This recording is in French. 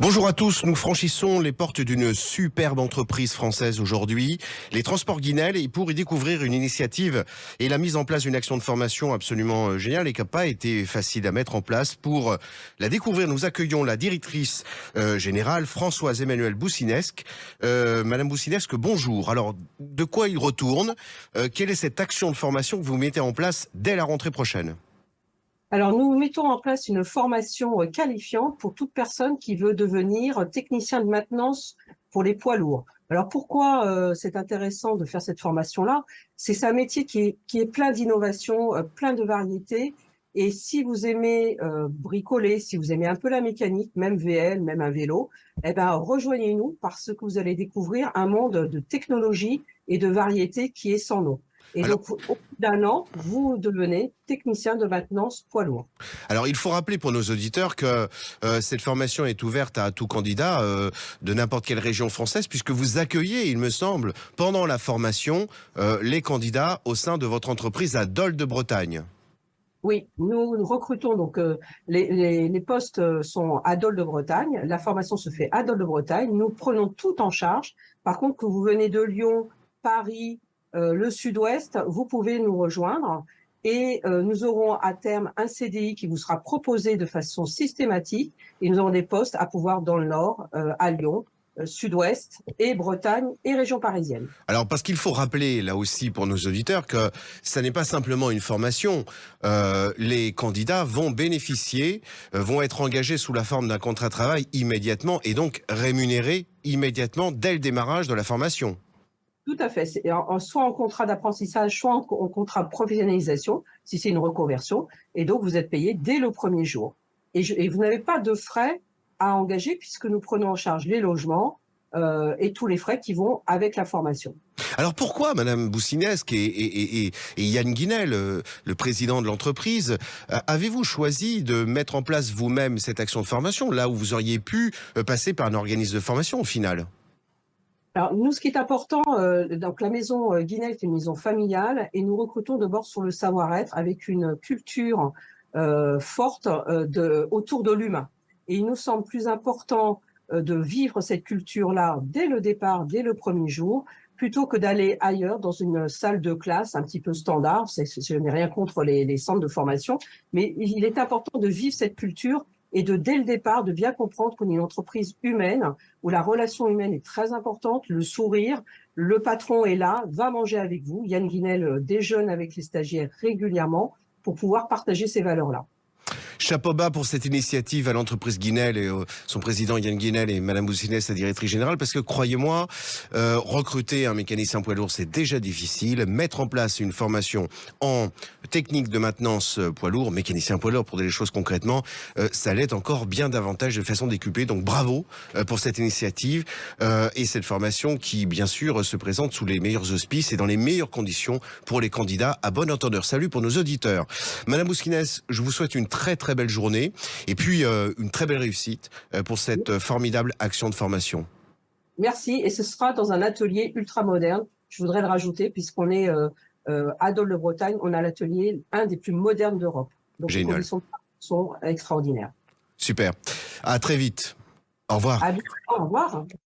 Bonjour à tous, nous franchissons les portes d'une superbe entreprise française aujourd'hui, les Transports Guinel, et pour y découvrir une initiative et la mise en place d'une action de formation absolument géniale et qui n'a pas été facile à mettre en place. Pour la découvrir, nous accueillons la directrice générale Françoise Emmanuelle Boussinesq. Madame Boussinesq, bonjour. Alors, de quoi il retourne? Quelle est cette action de formation que vous mettez en place dès la rentrée prochaine? Alors, nous mettons en place une formation qualifiante pour toute personne qui veut devenir technicien de maintenance pour les poids lourds. Alors, pourquoi c'est intéressant de faire cette formation-là? C'est un métier qui est plein d'innovation, plein de variétés. Et si vous aimez bricoler, si vous aimez un peu la mécanique, même VL, même un vélo, eh ben, rejoignez-nous parce que vous allez découvrir un monde de technologie et de variété qui est sans nom. Et Alors, donc, au bout d'un an, vous devenez technicien de maintenance poids lourd. Alors, il faut rappeler pour nos auditeurs que cette formation est ouverte à tout candidat de n'importe quelle région française, puisque vous accueillez, il me semble, pendant la formation, les candidats au sein de votre entreprise à Dole de Bretagne. Oui, nous recrutons donc les postes sont à Dole de Bretagne. La formation se fait à Dole de Bretagne. Nous prenons tout en charge. Par contre, que vous venez de Lyon, Paris, le Sud-Ouest, vous pouvez nous rejoindre et nous aurons à terme un CDI qui vous sera proposé de façon systématique et nous aurons des postes à pouvoir dans le Nord, à Lyon, Sud-Ouest et Bretagne et région parisienne. Alors, parce qu'il faut rappeler, là aussi, pour nos auditeurs, que ça n'est pas simplement une formation. Les candidats vont bénéficier, vont être engagés sous la forme d'un contrat de travail immédiatement et donc rémunérés immédiatement dès le démarrage de la formation. Tout à fait. Soit en contrat d'apprentissage, soit en contrat de professionnalisation, si c'est une reconversion. Et donc, vous êtes payé dès le premier jour. Et vous n'avez pas de frais à engager puisque nous prenons en charge les logements et tous les frais qui vont avec la formation. Alors pourquoi, Madame Boussinesq et Yann Guinel, le président de l'entreprise, avez-vous choisi de mettre en place vous-même cette action de formation, là où vous auriez pu passer par un organisme de formation au final? Alors, nous, ce qui est important, donc la maison Guinel est une maison familiale et nous recrutons d'abord sur le savoir-être avec une culture forte autour de l'humain. Et il nous semble plus important de vivre cette culture-là dès le départ, dès le premier jour, plutôt que d'aller ailleurs dans une salle de classe un petit peu standard. Je n'ai rien contre les centres de formation, mais il est important de vivre cette culture et dès le départ, de bien comprendre qu'on est une entreprise humaine, où la relation humaine est très importante, le sourire, le patron est là, va manger avec vous. Yann Guinel déjeune avec les stagiaires régulièrement pour pouvoir partager ces valeurs-là. Chapeau bas pour cette initiative à l'entreprise Guinel et son président Yann Guinel et Madame Boussinesq, la directrice générale, parce que croyez-moi, recruter un mécanicien poids lourd, c'est déjà difficile. Mettre en place une formation en technique de maintenance poids lourd, mécanicien poids lourd pour des choses concrètement, ça l'est encore bien davantage de façon décuplée. Donc bravo pour cette initiative et cette formation qui, bien sûr, se présente sous les meilleurs auspices et dans les meilleures conditions pour les candidats à bon entendeur. Salut pour nos auditeurs. Madame Boussinesq, je vous souhaite une très belle journée et puis une très belle réussite pour cette formidable action de formation. Merci, et ce sera dans un atelier ultra moderne. Je voudrais le rajouter puisqu'on est à Dole de Bretagne, on a l'atelier un des plus modernes d'Europe. Donc Génial. les conditions sont extraordinaires. Super. À très vite. Au revoir. À bientôt, au revoir.